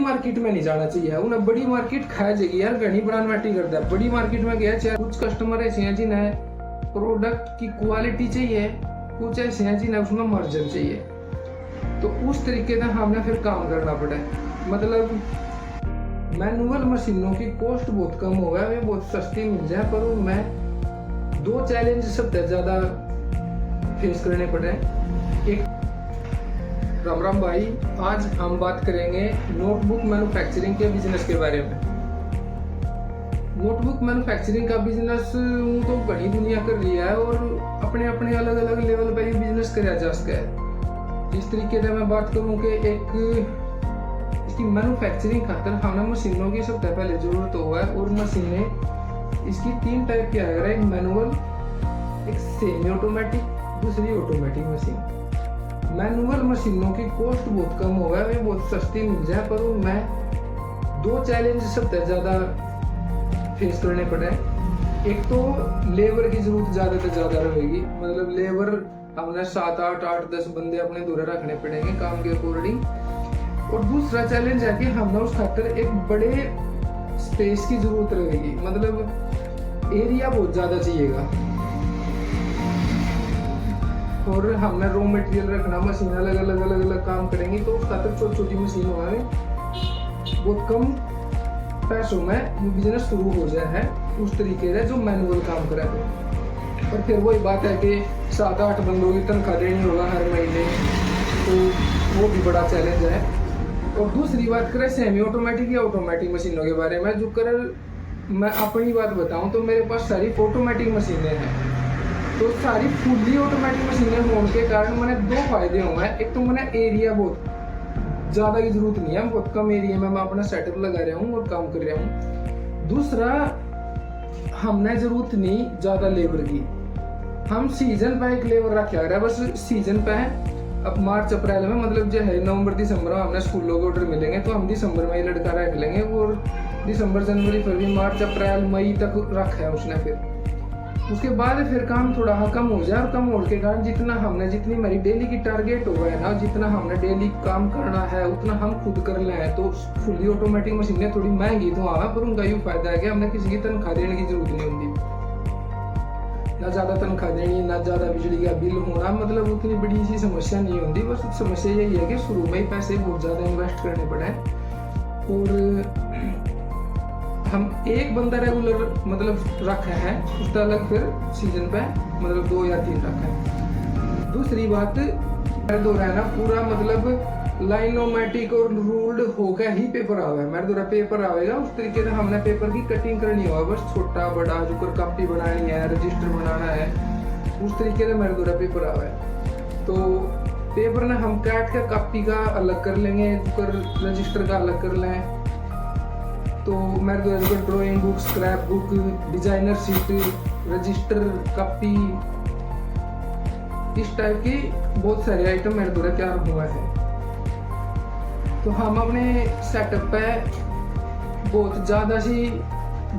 Market में नहीं जाना चाहिए। उन्हें बड़ी मार्केट खाया जाएगी यार, घनी ब्रांड मैटी करता है। बड़ी मार्केट में गया चाहे कुछ कस्टमर ऐसे हैं जिन्हें प्रोडक्ट की क्वालिटी चाहिए, कुछ ऐसे हैं जिन्हें उसमें मार्जिन चाहिए। तो उस तरीके से हमने फिर काम करना पड़ा है। मतलब मैनुअल मशीनों की कॉस्ट बहुत कम हो गया, वे बहुत सस्ती मिल जाए, पर मैं 2 चैलेंज सबसे ज्यादा फेस करने पड़े। एक, राम राम भाई, आज हम बात करेंगे नोटबुक मैन्युफैक्चरिंग के बिजनेस के बारे में। नोटबुक मैन्युफैक्चरिंग का बिजनेस तो बड़ी दुनिया कर रही है और अपने अपने अलग अलग लेवल पर ये बिजनेस कराया जा सकता है। इस तरीके से मैं बात करूं कि एक इसकी मैन्युफैक्चरिंग खातर हमें मशीनों की सबसे पहले जरूरत हुआ है। और मशीनें इसकी 3 टाइप की है, एक मैनुअल, एक सेमी ऑटोमेटिक, दूसरी ऑटोमेटिक मशीन। मैनुअल मशीनों की कॉस्ट बहुत कम हो गया, वे बहुत सस्ती मिल जाए, पर मैं 2 चैलेंज सबसे ज्यादा फेस करने पड़े। एक तो लेबर की जरूरत ज्यादा से ज्यादा रहेगी, मतलब लेबर हमने 7, 8, 8, 10 बंदे अपने दूर रखने पड़ेंगे काम के अकॉर्डिंग। और दूसरा चैलेंज है कि हमने उस खातर एक बड़े स्पेस की जरूरत रहेगी, मतलब एरिया बहुत ज्यादा चाहिएगा। और हमने रॉ मटेरियल रखना, मशीन अलग अलग काम करेंगी, तो उस खातर छोटी छोटी मशीन हमारे बहुत कम पैसों में ये बिजनेस शुरू हो जाए है, उस तरीके से जो मैनुअल काम करे। और फिर वही बात है कि 7-8 बंदों की तनख्वाह देनी होगा हर महीने, तो वो भी बड़ा चैलेंज है। और दूसरी बात करें सेमी ऑटोमेटिक या ऑटोमेटिक मशीनों के बारे में, जो कर मैं अपनी बात बताऊं तो मेरे पास सारी ऑटोमेटिक मशीनें हैं। तो सारी फुल्ली ऑटोमेटिक मशीनें होने के कारण मैंने 2 फायदे हुए हैं। एक तो मैंने एरिया बहुत ज़्यादा की जरूरत नहीं है, बहुत कम एरिया में मैं अपना सेटअप लगा रहा हूँ और काम कर रहा हूँ। दूसरा, हमने जरूरत नहीं ज़्यादा लेबर की। हम सीजन पे एक लेबर रखा है, बस सीजन पे है। अब मार्च अप्रैल में, मतलब जो है नवंबर दिसंबर में हमने स्कूलों के ऑर्डर मिलेंगे, तो हम दिसंबर में ही लड़का रख लेंगे। और दिसंबर जनवरी फरवरी मार्च अप्रैल मई तक रखा है उसने। फिर उसके बाद फिर काम थोड़ा कम हो जाए, और कम होने के कारण जितनी हमारी डेली की टारगेट हो गया ना, जितना हमने डेली काम करना है उतना हम खुद कर ले हैं। तो फुली ऑटोमेटिक मशीनें थोड़ी महंगी तो हाँ, पर उनका ये फायदा है कि हमने किसी की तनख्वाह देने की जरूरत नहीं होती, ना ज्यादा तनख्वाह देनी, ना ज्यादा बिजली का बिल होना, मतलब उतनी बड़ी सी समस्या नहीं होती। बस समस्या यही है कि शुरू में ही पैसे बहुत ज्यादा इन्वेस्ट करने पड़े। और हम एक बंदा रेगुलर मतलब रखे हैं, उसका अलग फिर सीजन पे मतलब 2 या 3 रखे हैं। दूसरी बात, मेरे दो रहना पूरा मतलब लाइनोमेटिक और रूल्ड होकर ही पेपर आवे। मेरे द्वारा पेपर आवेगा उस तरीके से हमने पेपर की कटिंग करनी होगा, बस छोटा बड़ा जो कर कॉपी बनानी है, रजिस्टर बनाना है, उस तरीके से मेरे द्वारा पेपर आवे। तो पेपर ना हम काट के कॉपी का अलग कर लेंगे, रजिस्टर का अलग कर लें। तो मेरे द्वारा drawing book, scrap book, designer sheet, register, copy, इस टाइप की बहुत सारे आइटम मेरे द्वारा तैयार हुआ है। तो हम अपने सेटअप पे बहुत ज्यादा सी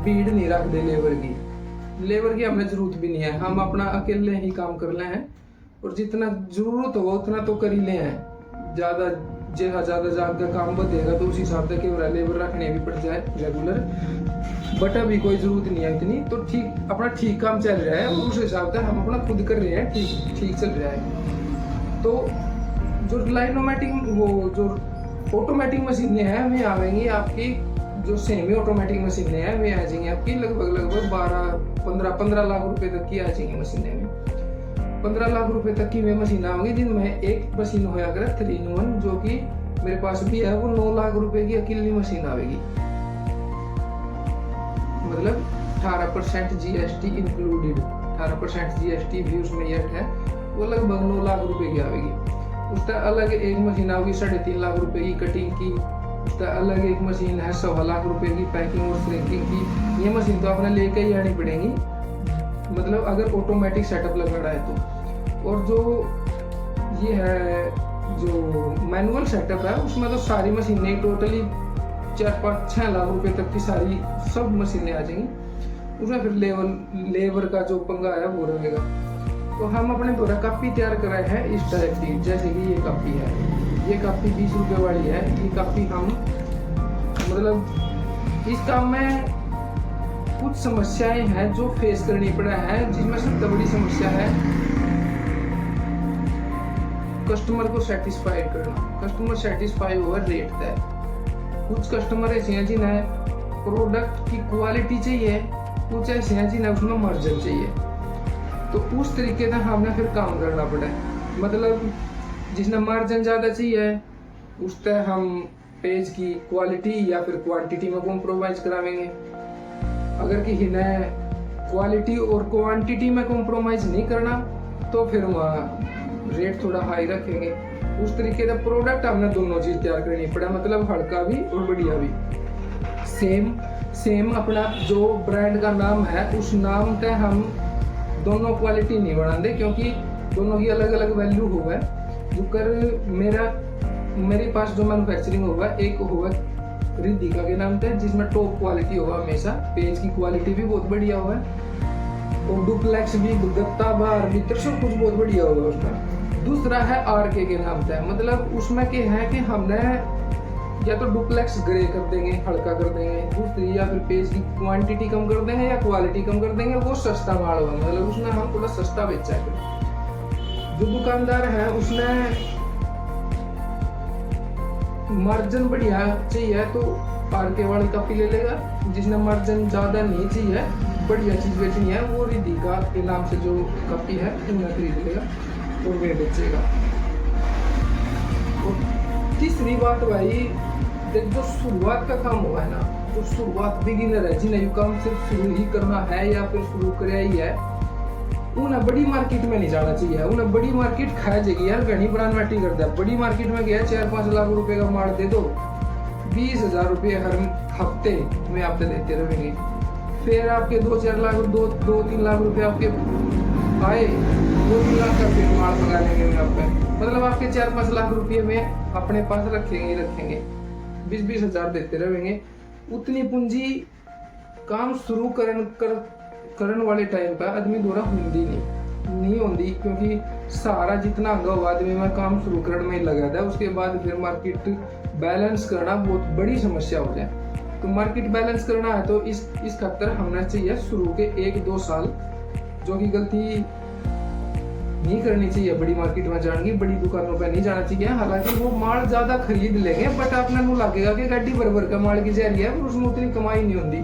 भीड़ नहीं रखते लेबर की हमें जरूरत भी नहीं है। हम अपना अकेले ही काम कर ले हैं, और जितना जरूरत होगा उतना तो कर ही ले हैं। ज्यादा काम बढ़ेगा तो उस हिसाब से लेबर रखने भी पड़ जाए रेगुलर, बट अभी कोई जरूरत नहीं है इतनी। तो ठीक काम चल रहा है, उस हिसाब से हम अपना खुद कर रहे हैं, ठीक चल रहा है। तो जो लाइनोमेटिक वो जो ऑटोमेटिक मशीनें हैं वे आवेंगी आपकी, जो सेमी ऑटोमेटिक मशीनें हैं वे आ जाएंगी आपकी लगभग 12-15 लाख रुपए तक की आ जाएंगी मशीनें में। 15 लाख रुपए तक की वे मशीन आएंगी, जिनमें एक मशीन होया करे 3-in-1, जो कि मेरे पास भी है, वो 9 लाख रुपए की अकेली मशीन आवेगी। मतलब 18% GST इंक्लूडेड, 18% GST भी उसमें ऐड है, वो लगभग 9 लाख रुपए की आवेगी। उसका अलग एक मशीन आएगी 3.5 लाख रुपए की कटिंग की, उसका अलग एक मशीन है 1.25 लाख रुपए की पैकिंग और श्रिंकिंग की। ये मशीन तो आपने लेके ही आनी पड़ेगी, मतलब अगर ऑटोमेटिक सेटअप लगाना है तो। और जो ये है जो मैनुअल सेटअप है उसमें तो सारी मशीनें टोटली 4-5-6 लाख रुपए तक की सारी सब मशीनें आ जाएंगी। उसमें फिर लेबर का जो पंगा है वो रहेगा। तो हम अपने द्वारा कापी तैयार कर रहे हैं इस टाइप की, जैसे कि ये कापी है, ये कापी 20 रुपए वाली है। ये कापी हम मतलब इस काम में कुछ समस्याएं हैं जो फेस करनी पड़ा है, जिसमें सबसे बड़ी समस्या है कस्टमर को सेटिस्फाइड करना। कस्टमर सेटिस्फाई हुआ रेट तय। कुछ कस्टमर ऐसे हैं जिन्हें प्रोडक्ट की क्वालिटी चाहिए, कुछ ऐसे हैं जिन्हें उसमें मार्जिन चाहिए। तो उस तरीके से हमने फिर काम करना पड़ा है। मतलब जिसने मार्जिन ज़्यादा चाहिए उस तय हम पेज की क्वालिटी या फिर क्वांटिटी में कॉम्प्रोमाइज करावेंगे। अगर किसी ने क्वालिटी और क्वांटिटी में कॉम्प्रोमाइज नहीं करना तो फिर वहाँ रेट थोड़ा हाई रखेंगे। उस तरीके का प्रोडक्ट हमने दोनों चीज तैयार करनी पड़ा, मतलब हल्का भी और बढ़िया भी। सेम अपना जो ब्रांड का नाम है उस नाम पे हम दोनों क्वालिटी नहीं बनाते, क्योंकि दोनों की अलग अलग वैल्यू होगा। जो कर मेरे पास जो मैन्युफैक्चरिंग होगा, एक होगा रिद्धिका के नाम पे जिसमें टॉप क्वालिटी होगा हमेशा, पेज की क्वालिटी भी बहुत बढ़िया होगा और डुप्लेक्स भी, गत्ता बार भीतर सब कुछ बहुत बढ़िया होगा उसमें। दूसरा है आरके के नाम पे, मतलब उसमें क्या है कि हमने या तो डुप्लेक्स ग्रे कर देंगे, हल्का कर देंगे, दूसरी या फिर पेज की क्वांटिटी कम कर देंगे या क्वालिटी कम कर देंगे, वो सस्ता माल होगा, मतलब उसमें हम थोड़ा सस्ता बेचा है। जो दुकानदार है उसने मार्जिन बढ़िया चाहिए तो आरके वाली कॉपी ले लेगा, जिसने मार्जिन ज्यादा नहीं चाहिए, बढ़िया चीज बेचनी है, वो रिद्धिका के नाम से जो कॉपी है उन्हें खरीद लेगा और वे बेचेगा। और तीसरी बात भाई, देख जो शुरुआत का काम हुआ है ना, जो शुरुआत बिगिनर है जिन्हें काम सिर्फ शुरू ही करना है या फिर शुरू कर ही है, उन्हें बड़ी मार्केट में नहीं जाना चाहिए। उन्हें बड़ी मार्केट खा जाएगी यार, घनी ब्रांड मैटी कर दे। बड़ी मार्केट में गया 4-5 लाख रुपए का माल दे दो, 20,000 रुपये हर हफ्ते में आपसे देते रहेंगे, फिर आपके 2-3 लाख रुपए आपके आए, 2-3 लाख का फिर माल मंगा लेंगे आप पे, मतलब आपके 4-5 लाख रुपये में अपने पास रखेंगे 20-20 हजार देते रहेंगे। उतनी पूंजी काम शुरू करने वाले टाइम पर आदमी द्वारा नहीं होती, क्योंकि सारा जितना अगाऊ आदमी में काम शुरू करने में लगा था, उसके बाद फिर मार्केट बैलेंस करना बहुत बड़ी समस्या हो जाए। तो मार्केट बैलेंस करना है तो इस खातर हमने चाहिए शुरू के 1-2 साल, जो कि गलती नहीं करनी चाहिए। बड़ी मार्केट में जाने की, बड़ी दुकानों पे नहीं जाना चाहिए। हालांकि वो माल ज्यादा खरीद लेंगे, बट अपना नु लगेगा कि गाड़ी बराबर का माल की जा रही है, पर उसमें उतनी कमाई नहीं होती,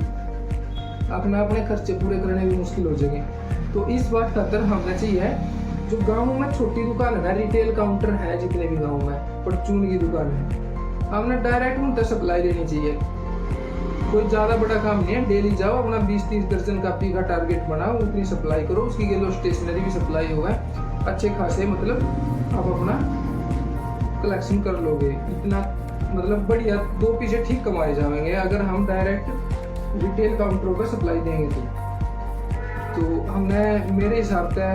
अपने खर्चे पूरे करने भी मुश्किल हो जाएंगे। तो इस बात खातर हमने चाहिए जो गाँव में छोटी दुकान है ना, रिटेल काउंटर है जितने भी गाँव में, परचून की दुकान है, हमने डायरेक्ट उनसे सप्लाई लेनी चाहिए। कोई ज्यादा बड़ा काम नहीं है, डेली जाओ अपना 20-30 दर्जन कॉपी का टारगेट बनाओ, उतनी सप्लाई करो, उसकी गेलो स्टेशनरी भी सप्लाई होगा अच्छे खासे, मतलब आप अपना कलेक्शन कर लोगे। इतना मतलब बढ़िया 2 पैसे ठीक कमाए जाएंगे अगर हम डायरेक्ट रिटेल काउंटरों पर सप्लाई देंगे। तो हमने मेरे हिसाब से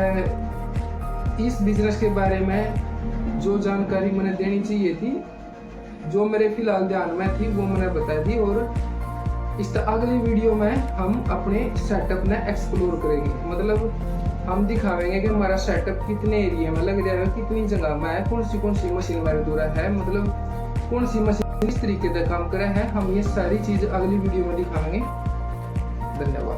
इस बिजनेस के बारे में जो जानकारी मैंने देनी चाहिए थी, जो मेरे फिलहाल ध्यान में थी, वो मैंने बताई थी। और इस अगली वीडियो में हम अपने सेटअप ने एक्सप्लोर करेंगे, मतलब हम दिखावेंगे कि हमारा सेटअप कितने एरिया में लग जाएगा, कितनी जगह में है, कौन सी मशीन हमारे दूर है, मतलब कौन सी मशीन किस तरीके से काम करे है। हम ये सारी चीज अगली वीडियो में दिखाएंगे। धन्यवाद।